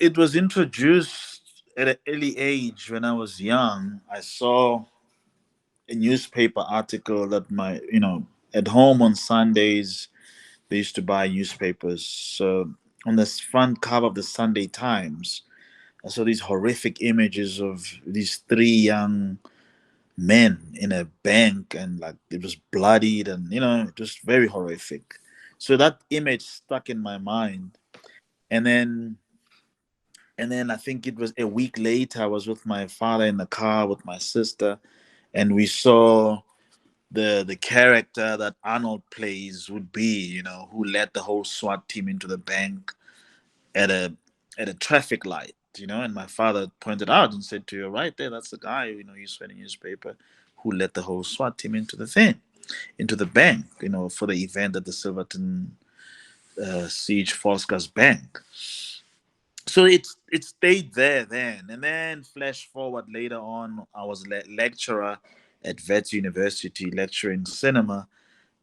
it was introduced at an early age when I was young. I saw a newspaper article that at home on Sundays they used to buy newspapers. So on the front cover of the Sunday Times, I saw these horrific images of these three young men in a bank, and like it was bloodied, and it was very horrific. So that image stuck in my mind. And then I think it was a week later, I was with my father in the car with my sister, and we saw the character that Arnold plays would be, who led the whole SWAT team into the bank at a traffic light, and my father pointed out and said, to your right there, that's the guy, he's reading newspaper, who led the whole SWAT team into the thing, into the bank, for the event at the Silverton Siege False Gas Bank. So it stayed there then, and then flash forward later on, I was lecturer at Vets University, lecturing cinema,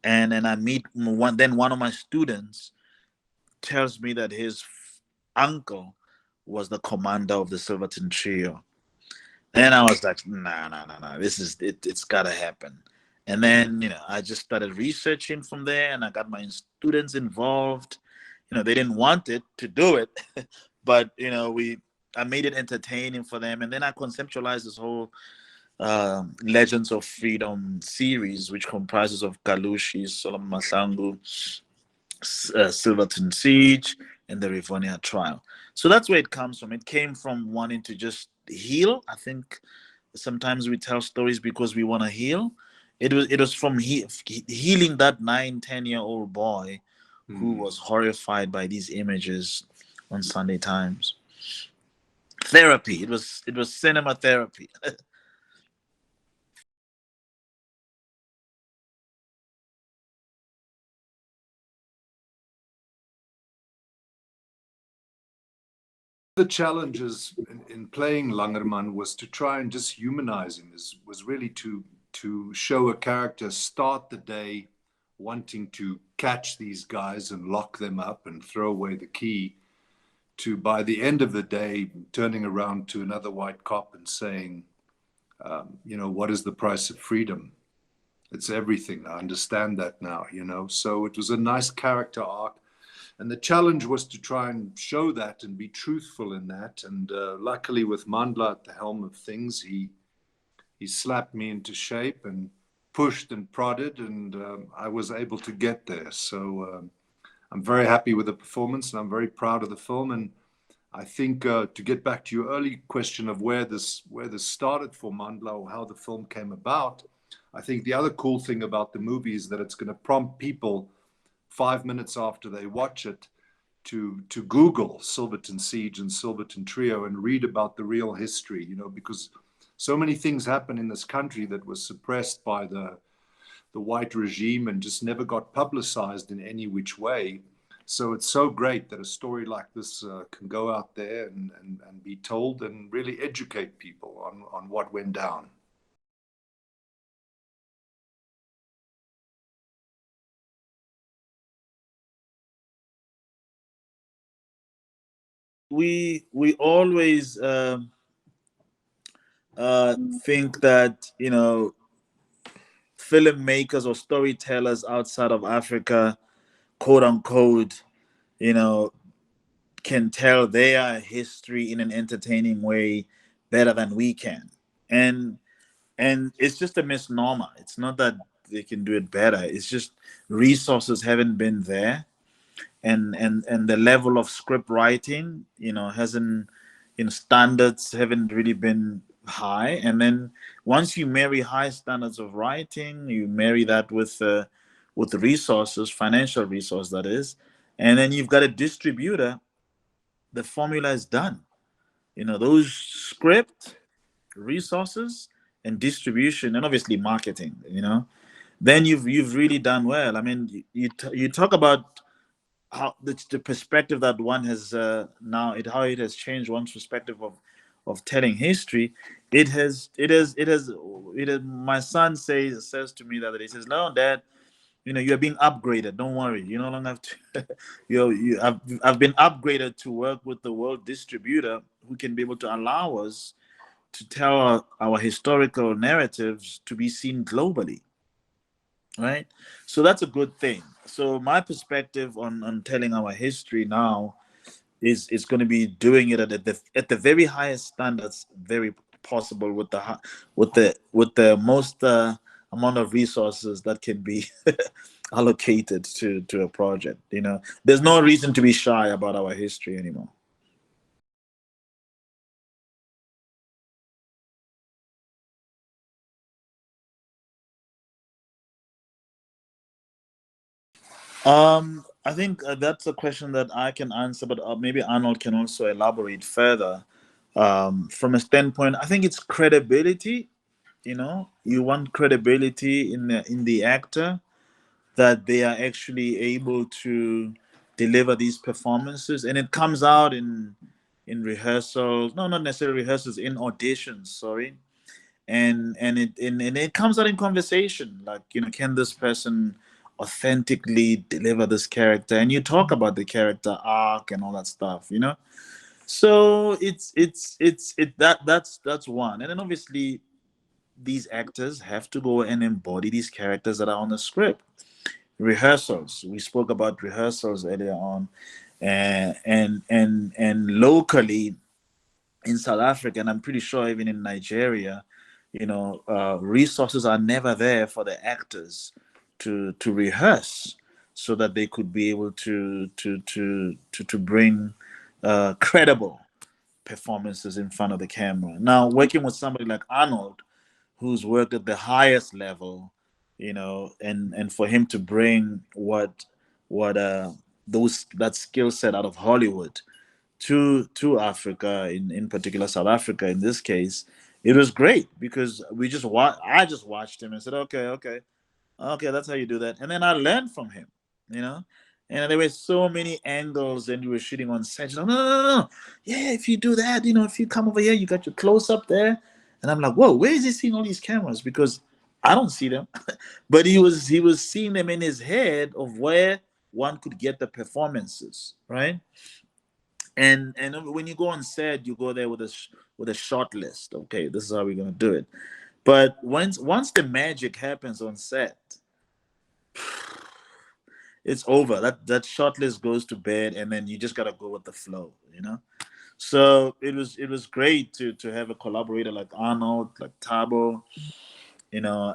and then I meet one. Then one of my students tells me that his uncle was the commander of the Silverton Trio. And I was like, nah, nah, nah, nah. This is it. It's gotta happen. And then I just started researching from there, and I got my students involved. They didn't want it to do it, but I made it entertaining for them, and then I conceptualized this whole Legends of Freedom series, which comprises of Kalushi, Solomon Masangu, Silverton Siege, and the Rivonia trial. So that's where it comes from. It came from wanting to just heal. I think sometimes we tell stories because we want to heal. It was from healing that 9, 10-year-old boy who was horrified by these images on Sunday Times. Therapy. It was cinema therapy. The challenges in playing Langerman was to try and just humanize him. Was really to show a character start the day wanting to catch these guys and lock them up and throw away the key, to by the end of the day turning around to another white cop and saying, what is the price of freedom? It's everything. I understand that now. So it was a nice character arc. And the challenge was to try and show that and be truthful in that. And luckily, with Mandla at the helm of things, he slapped me into shape and pushed and prodded, and I was able to get there. So I'm very happy with the performance, and I'm very proud of the film. And I think to get back to your early question of where this started for Mandla, or how the film came about, I think the other cool thing about the movie is that it's going to prompt people 5 minutes after they watch it to Google Silverton Siege and Silverton Trio and read about the real history, because so many things happen in this country that was suppressed by the white regime and just never got publicized in any which way. So it's so great that a story like this can go out there and be told and really educate people on what went down. We always think that filmmakers or storytellers outside of Africa, quote unquote, you know, can tell their history in an entertaining way better than we can. And it's just a misnomer. It's not that they can do it better. It's just resources haven't been there, and the level of script writing, hasn't, standards haven't really been high. And then once you marry high standards of writing, you marry that with the resources, financial resource that is, and then you've got a distributor. The formula is done. Those script, resources, and distribution, and obviously marketing. Then you've really done well. I mean, you talk about how the perspective that one has now, how it has changed one's perspective of telling history. My son says to me that he says, no, Dad, You know, you're being upgraded. Don't worry. You no longer have to. I've been upgraded to work with the world distributor who can be able to allow us to tell our historical narratives to be seen globally, right? So that's a good thing. So my perspective on telling our history now is going to be doing it at the very highest standards very possible with the most amount of resources that can be allocated to a project. You know, there's no reason to be shy about our history anymore. I think that's a question that I can answer, but maybe Arnold can also elaborate further. From a standpoint, I think it's credibility. You know, you want credibility in the actor, that they are actually able to deliver these performances, and it comes out in rehearsals. No, not necessarily rehearsals, in auditions. Sorry, and it comes out in conversation. Like, you know, can this person authentically deliver this character? And you talk about the character arc and all that stuff. You know, so that's one, and then obviously these actors have to go and embody these characters that are on the script. Rehearsals, we spoke about rehearsals earlier on, and locally in South Africa, and I'm pretty sure even in Nigeria, you know, resources are never there for the actors to rehearse, so that they could be able to bring credible performances in front of the camera. Now, working with somebody like Arnold, who's worked at the highest level, you know, and for him to bring what those that skill set out of Hollywood to Africa, in particular South Africa in this case, it was great because I just watched him and said, okay, that's how you do that, and then I learned from him, you know. And there were so many angles, and you were shooting on set. No, no, no, no. Yeah, if you do that, you know, if you come over here, you got your close up there, and I'm like, whoa, where is he seeing all these cameras? Because I don't see them, but he was seeing them in his head of where one could get the performances, right? And when you go on set, you go there with a short list. Okay, this is how we're gonna do it. But once the magic happens on set, it's over. That short list goes to bed, and then you just gotta go with the flow, you know. So it was great to have a collaborator like Arnold, like Tabo, you know,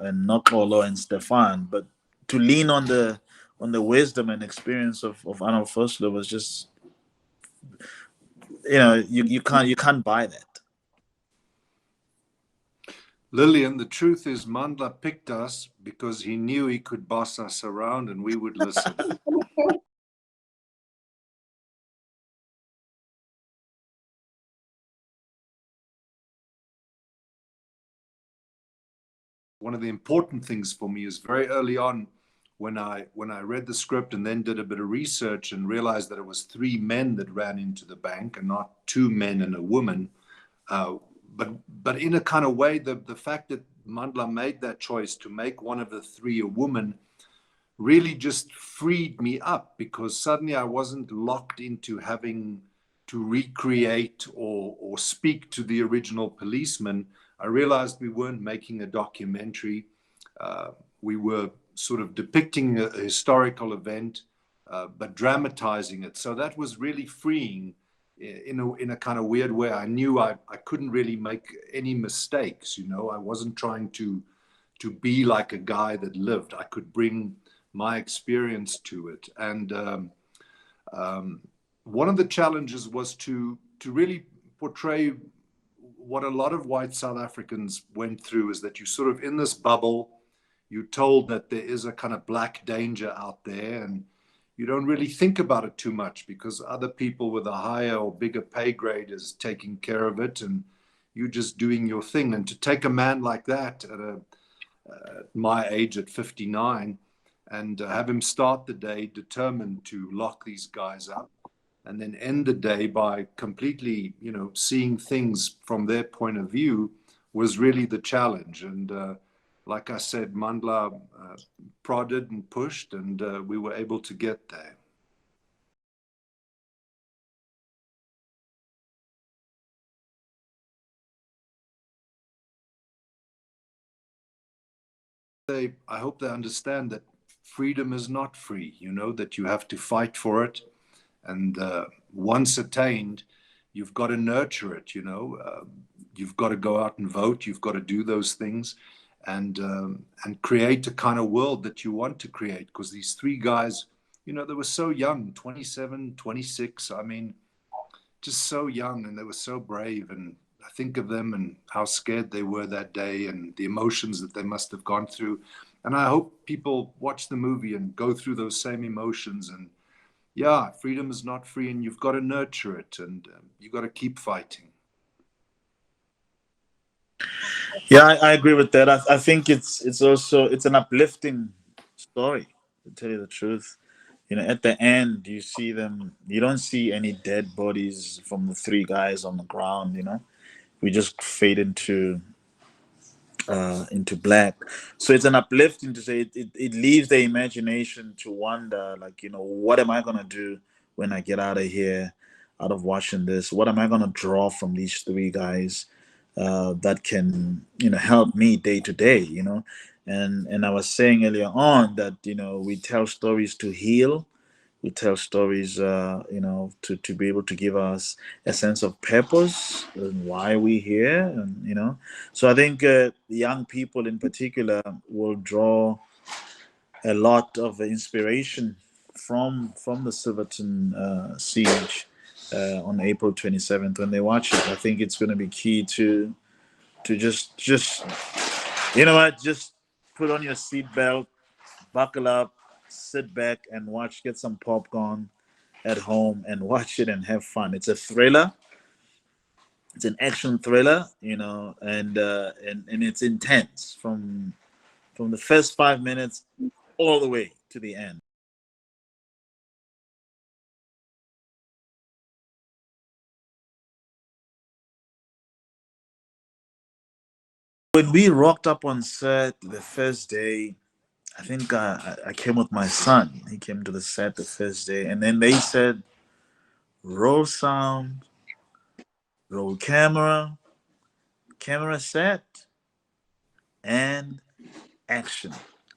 and Nokolo and Stefan. But to lean on the wisdom and experience of Arnold Vosloo was just, you know, you can't buy that. Lillian, the truth is, Mandla picked us because he knew he could boss us around and we would listen. One of the important things for me is very early on, when I read the script and then did a bit of research and realized that it was three men that ran into the bank and not two men and a woman. Uh, but in a kind of way, the fact that Mandla made that choice to make one of the three a woman really just freed me up, because suddenly I wasn't locked into having to recreate or speak to the original policeman. I realized we weren't making a documentary. We were sort of depicting a historical event, but dramatizing it. So that was really freeing in a kind of weird way. I knew I couldn't really make any mistakes. You know, I wasn't trying to be like a guy that lived. I could bring my experience to it. And one of the challenges was to really portray what a lot of white South Africans went through, is that you sort of in this bubble, you're told that there is a kind of black danger out there, and you don't really think about it too much because other people with a higher or bigger pay grade is taking care of it, and you're just doing your thing. And to take a man like that at my age, at 59, and have him start the day determined to lock these guys up, and then end the day by completely, you know, seeing things from their point of view, was really the challenge. And like I said, Mandla prodded and pushed, and we were able to get there. I hope they understand that freedom is not free, you know, that you have to fight for it. And once attained, you've got to nurture it, you know. You've got to go out and vote. You've got to do those things and create a kind of world that you want to create. Because these three guys, you know, they were so young, 27, 26. I mean, just so young, and they were so brave. And I think of them and how scared they were that day and the emotions that they must have gone through. And I hope people watch the movie and go through those same emotions. And yeah, freedom is not free, and you've got to nurture it, and you've got to keep fighting. Yeah, I agree with that. I think it's also it's an uplifting story, to tell you the truth. You know, at the end, you see them. You don't see any dead bodies from the three guys on the ground. You know, we just fade into black. So it's an uplifting to say it leaves the imagination to wonder, like, you know, what am I gonna do when I get out of here, out of watching this? What am I gonna draw from these three guys that can, you know, help me day to day, you know? And I was saying earlier on that, you know, we tell stories to heal. We tell stories, you know, to be able to give us a sense of purpose and why we're here, and you know. So I think young people in particular will draw a lot of inspiration from the Silverton siege on April 27th when they watch it. I think it's going to be key to just you know what, just put on your seatbelt, buckle up, sit back and watch, get some popcorn at home and watch it and have fun. It's a thriller. It's an action thriller, you know, and it's intense from the first 5 minutes all the way to the end. When we rocked up on set the first day, I think I came with my son. He came to the set the first day, and then they said, "Roll sound, roll camera, camera set, and action."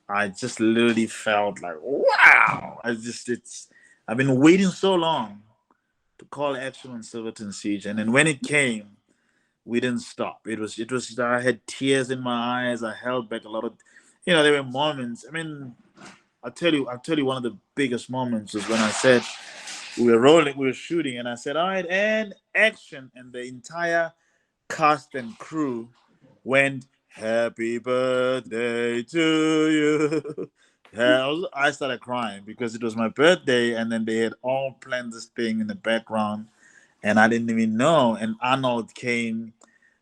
I just literally felt like, wow! I've been waiting so long to call action on Silverton Siege, and then when it came, we didn't stop. It was. I had tears in my eyes. I held back a lot of, you know, there were moments. I mean, I'll tell you, one of the biggest moments was when I said we were rolling, we were shooting, and I said, "All right, and action," and the entire cast and crew went, "Happy birthday to you." Yeah, I started crying because it was my birthday, and then they had all planned this thing in the background, and I didn't even know. And Arnold came,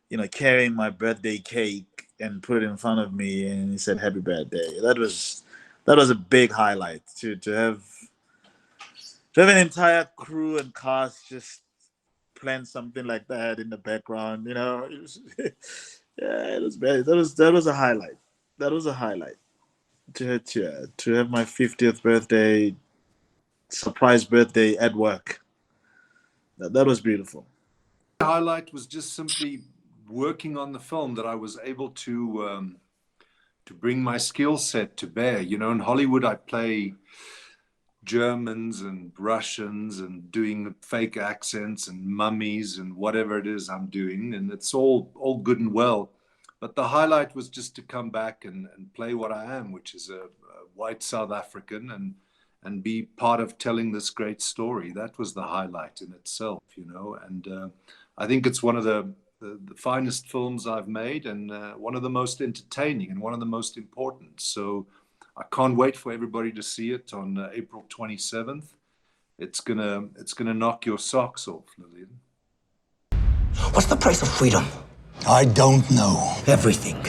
you know, carrying my birthday cake and put it in front of me, and he said, "Happy birthday." That was a big highlight to have an entire crew and cast just plan something like that in the background. You know, yeah, it was bad. That was a highlight. That was a highlight to have my 50th birthday surprise birthday at work. That was beautiful. The highlight was just simply working on the film, that I was able to bring my skill set to bear. You know, in Hollywood, I play Germans and Russians and doing fake accents and mummies and whatever it is I'm doing, and it's all good and well. But the highlight was just to come back and play what I am, which is a white South African, and be part of telling this great story. That was the highlight in itself, you know. And I think it's one of the finest films I've made, and one of the most entertaining and one of the most important. So I can't wait for everybody to see it on April 27th. It's gonna knock your socks off, Lillian. What's the price of freedom? I don't know. Everything.